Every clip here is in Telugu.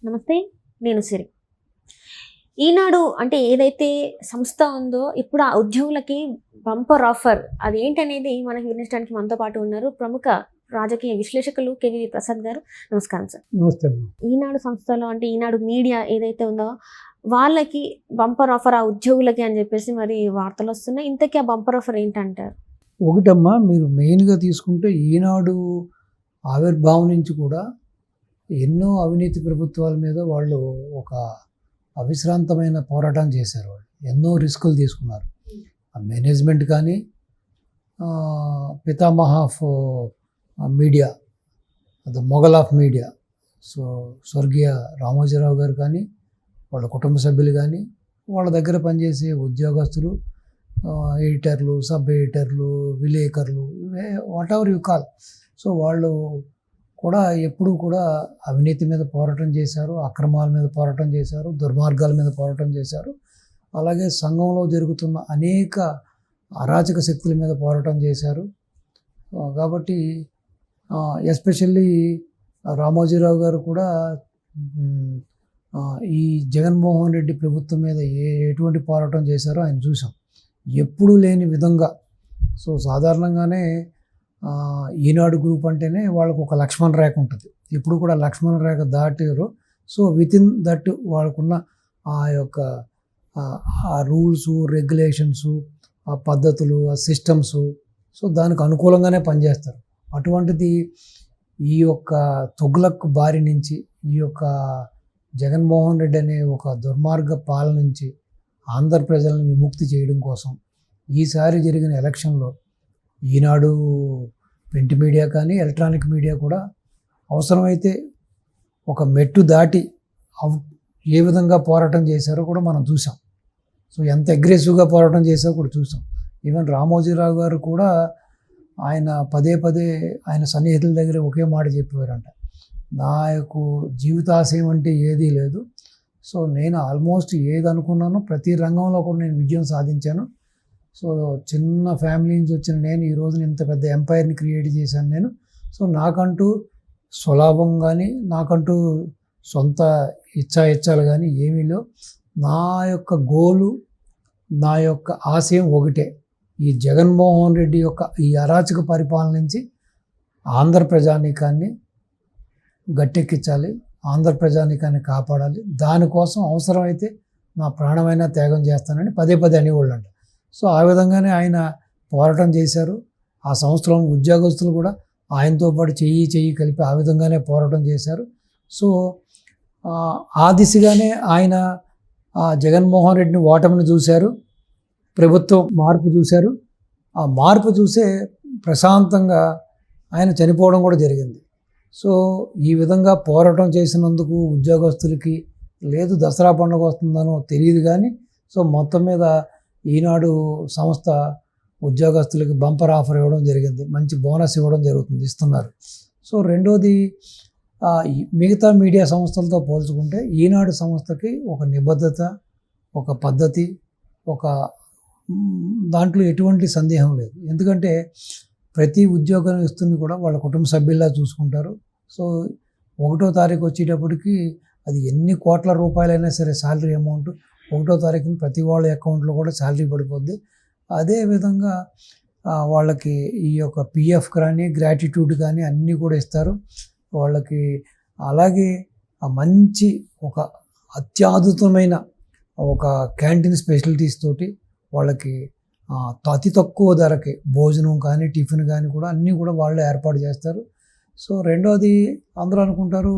నమస్తే. నేను సిరి. ఈనాడు అంటే ఏదైతే సంస్థ ఉందో ఇప్పుడు ఆ ఉద్యోగులకి బంపర్ ఆఫర్ అదేంటనేది మనకి వివరించడానికి మనతో పాటు ఉన్నారు ప్రముఖ రాజకీయ విశ్లేషకులు కేవీ ప్రసాద్ గారు. నమస్కారం సార్. నమస్తే. ఈనాడు సంస్థలో అంటే ఈనాడు మీడియా ఏదైతే ఉందో వాళ్ళకి బంపర్ ఆఫర్ ఆ ఉద్యోగులకి అని చెప్పేసి మరి వార్తలు వస్తున్నాయి. ఇంతకీ ఆ బంపర్ ఆఫర్ ఏంటంటారు? ఒకటమ్మా, మీరు మెయిన్గా తీసుకుంటే ఈనాడు ఆవిర్భావం నుంచి కూడా ఎన్నో అవినీతి ప్రభుత్వాల మీద వాళ్ళు ఒక అవిశ్రాంతమైన పోరాటం చేశారు. వాళ్ళు ఎన్నో రిస్కులు తీసుకున్నారు. ఆ మేనేజ్మెంట్ కానీ, పితామహ of media, the Mughal of media, so స్వర్గీయ రామోజీరావు గారు కానీ, వాళ్ళ కుటుంబ సభ్యులు కానీ, వాళ్ళ దగ్గర పనిచేసే ఉద్యోగస్తులు, ఎడిటర్లు, సబ్ ఎడిటర్లు, విలేకరులు, what ever you call, so వాళ్ళు కూడా ఎప్పుడూ కూడా అవినీతి మీద పోరాటం చేశారు, అక్రమాల మీద పోరాటం చేశారు, దుర్మార్గాల మీద పోరాటం చేశారు. అలాగే సంఘంలో జరుగుతున్న అనేక అరాచక శక్తుల మీద పోరాటం చేశారు. కాబట్టి ఎస్పెషల్లీ రామోజీరావు గారు కూడా ఈ జగన్మోహన్ రెడ్డి ప్రభుత్వం మీద ఎటువంటి పోరాటం చేశారో ఆయన చూసాం. ఎప్పుడూ లేని విధంగా. సో సాధారణంగానే ఈనాడు గ్రూప్ అంటేనే వాళ్ళకు ఒక లక్ష్మణ రేఖ ఉంటుంది. ఇప్పుడు కూడా లక్ష్మణ రేఖ దాటారు. సో వితిన్ దట్ వాళ్ళకున్న ఆ యొక్క ఆ రూల్స్, రెగ్యులేషన్స్, ఆ పద్ధతులు, ఆ సిస్టమ్స్, సో దానికి అనుకూలంగానే పనిచేస్తారు. అటువంటిది ఈ యొక్క తుగ్లక్ బారి నుంచి, ఈ యొక్క జగన్మోహన్ రెడ్డి అనే ఒక దుర్మార్గ పాలన నుంచి ఆంధ్ర ప్రజలను విముక్తి చేయడం కోసం ఈసారి జరిగిన ఎలక్షన్లో ఈనాడు ప్రింట్ మీడియా కానీ, ఎలక్ట్రానిక్ మీడియా కూడా అవసరమైతే ఒక మెట్టు దాటి ఏ విధంగా పోరాటం చేశారో కూడా మనం చూసాం. సో ఎంత అగ్రెసివ్గా పోరాటం చేశారో కూడా చూసాం. ఈవెన్ రామోజీరావు గారు కూడా ఆయన పదే పదే ఆయన సన్నిహితుల దగ్గర ఒకే మాట చెప్పేవారంట, నాకు జీవితాశయం అంటే ఏదీ లేదు. సో నేను ఆల్మోస్ట్ ఏది అనుకున్నానో ప్రతి రంగంలో కూడా నేను విజయం సాధించాను. సో చిన్న ఫ్యామిలీ నుంచి వచ్చిన నేను ఈ రోజున ఇంత పెద్ద ఎంపైర్ని క్రియేట్ చేశాను నేను. సో నాకంటూ స్వలాభం కానీ, నాకంటూ సొంత ఇచ్చాలు కానీ ఏమీ లేవు. నా యొక్క గోలు, నా యొక్క ఆశయం ఒకటే, ఈ జగన్మోహన్ రెడ్డి యొక్క ఈ అరాచక పరిపాలన నుంచి ఆంధ్ర ప్రజానీకాన్ని గట్టెక్కించాలి, ఆంధ్ర ప్రజానీకాన్ని కాపాడాలి. దానికోసం అవసరమైతే నా ప్రాణమైనా త్యాగం చేస్తానని పదే పదే అనేవాళ్ళు అంట. సో ఆ విధంగానే ఆయన పోరాటం చేశారు. ఆ సంస్థలోని ఉద్యోగస్తులు కూడా ఆయనతో పాటు చెయ్యి కలిపి ఆ విధంగానే పోరాటం చేశారు. సో ఆ దిశగానే ఆయన జగన్మోహన్ రెడ్డిని ఓటమిని చూశారు, ప్రభుత్వం మార్పు చూశారు. ఆ మార్పు చూసే ప్రశాంతంగా ఆయన చనిపోవడం కూడా జరిగింది. సో ఈ విధంగా పోరాటం చేసినందుకు ఉద్యోగస్తులకి లేదు దసరా పండుగ వస్తుందనో తెలియదు కానీ, సో మొత్తం మీద ఈనాడు సంస్థ ఉద్యోగస్తులకి బంపర్ ఆఫర్ ఇవ్వడం జరిగింది, మంచి బోనస్ ఇవ్వడం జరుగుతుంది, ఇస్తున్నారు. సో రెండోది, మిగతా మీడియా సంస్థలతో పోల్చుకుంటే ఈనాడు సంస్థకి ఒక నిబద్ధత, ఒక పద్ధతి, ఒక దాంట్లో ఎటువంటి సందేహం లేదు. ఎందుకంటే ప్రతి ఉద్యోగస్తుని కూడా వాళ్ళ కుటుంబ సభ్యుల్లా చూసుకుంటారు. సో 1వ తారీఖు వచ్చేటప్పటికి అది ఎన్ని కోట్ల రూపాయలైనా సరే శాలరీ అమౌంట్ 1వ తారీఖున ప్రతి వాళ్ళ అకౌంట్లో కూడా శాలరీ పడిపోద్ది. అదేవిధంగా వాళ్ళకి ఈ యొక్క పిఎఫ్ కానీ, గ్రాట్యుటీ కానీ అన్నీ కూడా ఇస్తారు వాళ్ళకి. అలాగే మంచి ఒక అత్యద్భుతమైన ఒక క్యాంటీన్ స్పెషాలిటీస్ తోటి వాళ్ళకి అతి తక్కువ ధరకి భోజనం కానీ, టిఫిన్ కానీ కూడా అన్నీ కూడా వాళ్ళే ఏర్పాటు చేస్తారు. సో రెండోది, అందరూ అనుకుంటారు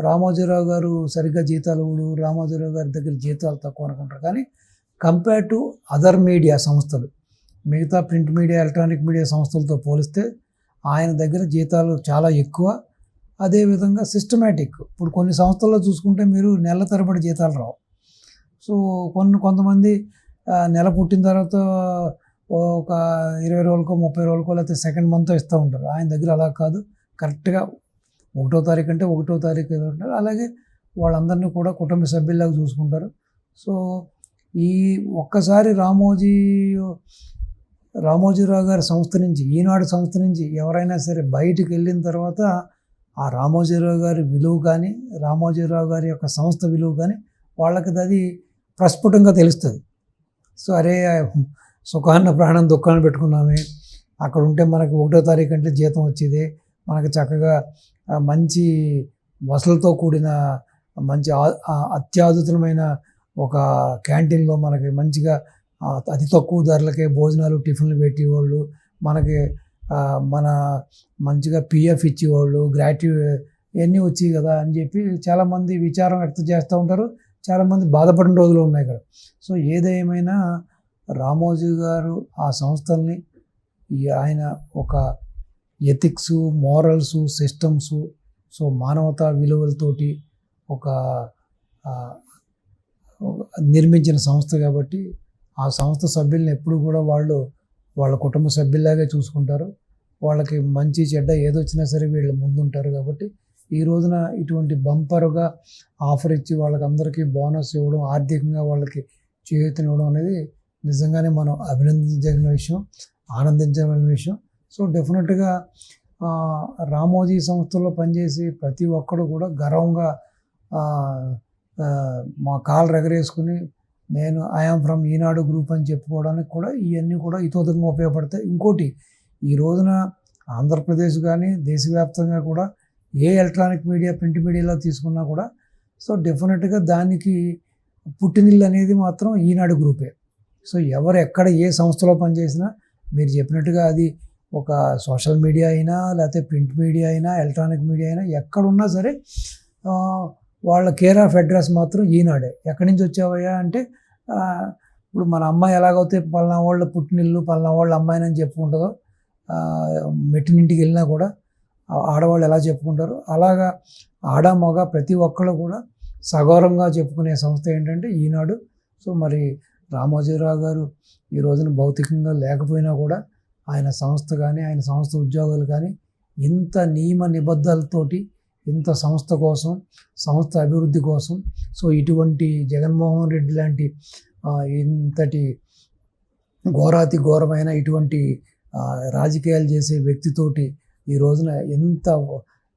రామోజీరావు గారు సరిగ్గా జీతాలు రామోజీరావు గారి దగ్గర జీతాలు తక్కువ అనుకుంటారు. కానీ కంపేర్ టు అదర్ మీడియా సంస్థలు, మిగతా ప్రింట్ మీడియా, ఎలక్ట్రానిక్ మీడియా సంస్థలతో పోలిస్తే ఆయన దగ్గర జీతాలు చాలా ఎక్కువ. అదేవిధంగా సిస్టమేటిక్. ఇప్పుడు కొన్ని సంస్థల్లో చూసుకుంటే మీరు నెల తరబడి జీతాలు రావు. సో కొంతమంది నెల పుట్టిన తర్వాత ఒక 20 రోజులకో 30 రోజులకో లేకపోతే సెకండ్ మంత్ ఇస్తూ ఉంటారు. ఆయన దగ్గర అలా కాదు, కరెక్ట్గా 1వ తారీఖు అంటే 1వ తారీఖు ఉంటారు. అలాగే వాళ్ళందరినీ కూడా కుటుంబ సభ్యుల్లాగా చూసుకుంటారు. సో ఈ ఒక్కసారి రామోజీరావు గారి సంస్థ నుంచి, ఈనాడు సంస్థ నుంచి ఎవరైనా సరే బయటికి వెళ్ళిన తర్వాత ఆ రామోజీరావు గారి విలువ కానీ, రామోజీరావు గారి యొక్క సంస్థ విలువ కానీ వాళ్ళకి అది ప్రస్ఫుటంగా తెలుస్తుంది. సో అరే సుఖాన్న ప్రాణం దుఃఖాన్ని పెట్టుకున్నామే, అక్కడ ఉంటే మనకు 1వ తారీఖు అంటే జీతం వచ్చేది, మనకు చక్కగా మంచి వసతులతో కూడిన మంచి అత్యాధుతమైన ఒక క్యాంటీన్లో మనకి మంచిగా అతి తక్కువ ధరలకే భోజనాలు టిఫిన్లు పెట్టేవాళ్ళు, మనకి మన మంచిగా పిఎఫ్ ఇచ్చేవాళ్ళు, గ్రాట్యుటీ ఇవన్నీ వచ్చాయి కదా అని చెప్పి చాలామంది విచారం వ్యక్తం చేస్తూ ఉంటారు. చాలామంది బాధపడిన రోజులు ఉన్నాయి ఇక్కడ. సో ఏదేమైనా రామోజీ గారు ఆ సంస్థల్ని ఆయన ఒక ఎథిక్స్, మోరల్స్, సిస్టమ్స్, సో మానవతా విలువలతోటి ఒక నిర్మించిన సంస్థ కాబట్టి ఆ సంస్థ సభ్యుల్ని ఎప్పుడు కూడా వాళ్ళ కుటుంబ సభ్యుల్లాగే చూసుకుంటారు. వాళ్ళకి మంచి చెడ్డ ఏదొచ్చినా సరే వీళ్ళు ముందుంటారు. కాబట్టి ఈ రోజున ఇటువంటి బంపర్గా ఆఫర్ ఇచ్చి వాళ్ళకి అందరికీ బోనస్ ఇవ్వడం, ఆర్థికంగా వాళ్ళకి చేయూతనివ్వడం అనేది నిజంగానే మనం అభినందించదగిన విషయం, ఆనందించదగిన విషయం. సో డెఫినెట్గా రామోజీ సంస్థలో పనిచేసి ప్రతి ఒక్కడు కూడా గర్వంగా మా కాళ్ళు ఎగరేసుకుని నేను ఐఆమ్ ఫ్రమ్ ఈనాడు గ్రూప్ అని చెప్పుకోవడానికి కూడా ఇవన్నీ కూడా ఇతోతంగా ఉపయోగపడతాయి. ఇంకోటి, ఈ రోజున ఆంధ్రప్రదేశ్ కానీ దేశవ్యాప్తంగా కూడా ఏ ఎలక్ట్రానిక్ మీడియా, ప్రింట్ మీడియాలో తీసుకున్నా కూడా సో డెఫినెట్గా దానికి పుట్టినిల్లు అనేది మాత్రం ఈనాడు గ్రూపే. సో ఎవరు ఎక్కడ ఏ సంస్థలో పనిచేసినా మీరు చెప్పినట్టుగా అది ఒక సోషల్ మీడియా అయినా, లేకపోతే ప్రింట్ మీడియా అయినా, ఎలక్ట్రానిక్ మీడియా అయినా, ఎక్కడున్నా సరే వాళ్ళ కేర్ ఆఫ్ అడ్రస్ మాత్రం ఈనాడే. ఎక్కడి నుంచి వచ్చావయ్యా అంటే ఇప్పుడు మన అమ్మాయి ఎలాగైతే పలానా వాళ్ళ పుట్టినిల్లు, పలానా వాళ్ళ అమ్మాయిని అని చెప్పుకుంటుందో, మెట్టినింటికి వెళ్ళినా కూడా ఆడవాళ్ళు ఎలా చెప్పుకుంటారో అలాగా ఆడ మగ ప్రతి ఒక్కళ్ళు కూడా సగౌరవంగా చెప్పుకునే సంస్థ ఏంటంటే ఈనాడు. సో మరి రామోజీరావు గారు ఈ రోజున భౌతికంగా లేకపోయినా కూడా ఆయన సంస్థ కానీ, ఆయన సంస్థ ఉద్యోగులు కానీ ఇంత నియమ నిబద్ధతలతోటి ఇంత సంస్థ కోసం, సంస్థ అభివృద్ధి కోసం, సో ఇటువంటి జగన్మోహన్ రెడ్డి లాంటి ఇంతటి ఘోరాతి ఘోరమైన ఇటువంటి రాజకీయాలు చేసే వ్యక్తితోటి ఈ రోజున ఎంత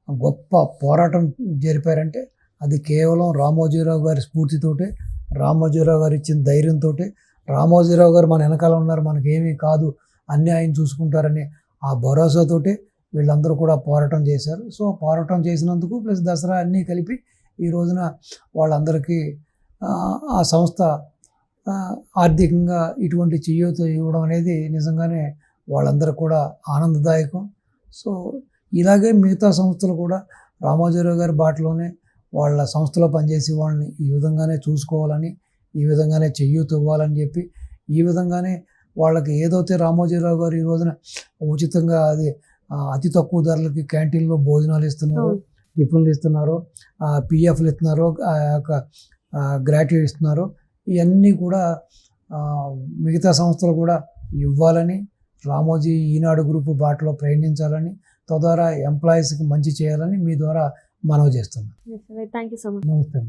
గొప్ప పోరాటం జరిపారంటే అది కేవలం రామోజీరావు గారి స్ఫూర్తితోటే, రామోజీరావు గారు ఇచ్చిన ధైర్యంతో, రామోజీరావు గారు మన వెనకాల ఉన్నారు, మనకేమీ కాదు, అన్నీ ఆయన చూసుకుంటారని ఆ భరోసాతోటే వీళ్ళందరూ కూడా పోరాటం చేశారు. సో పోరాటం చేసినందుకు ప్లస్ దసరా అన్నీ కలిపి ఈ రోజున వాళ్ళందరికీ ఆ సంస్థ ఆర్థికంగా ఇటువంటి చేయూత ఇవ్వడం అనేది నిజంగానే వాళ్ళందరూ కూడా ఆనందదాయకం. సో ఇలాగే మిగతా సంస్థలు కూడా రామోజీరావు గారి బాటలోనే వాళ్ళ సంస్థలో పనిచేసే వాళ్ళని ఈ విధంగానే చూసుకోవాలని, ఈ విధంగానే చేయూత ఇవ్వాలని చెప్పి, ఈ విధంగానే వాళ్ళకి ఏదైతే రామోజీరావు గారు ఈ రోజున ఉచితంగా అది అతి తక్కువ ధరలకి క్యాంటీన్లో భోజనాలు ఇస్తున్నారు, టిఫిన్లు ఇస్తున్నారు, పిఎఫ్లు ఇస్తున్నారు, గ్రాట్యుటీ ఇస్తున్నారు, ఇవన్నీ కూడా మిగతా సంస్థలు కూడా ఇవ్వాలని, రామోజీ ఈనాడు గ్రూపు బాటలో ప్రయాణించాలని, తద్వారా ఎంప్లాయీస్కి మంచి చేయాలని మీ ద్వారా మనవి చేస్తున్నాను. Thank you so much. నమస్తే.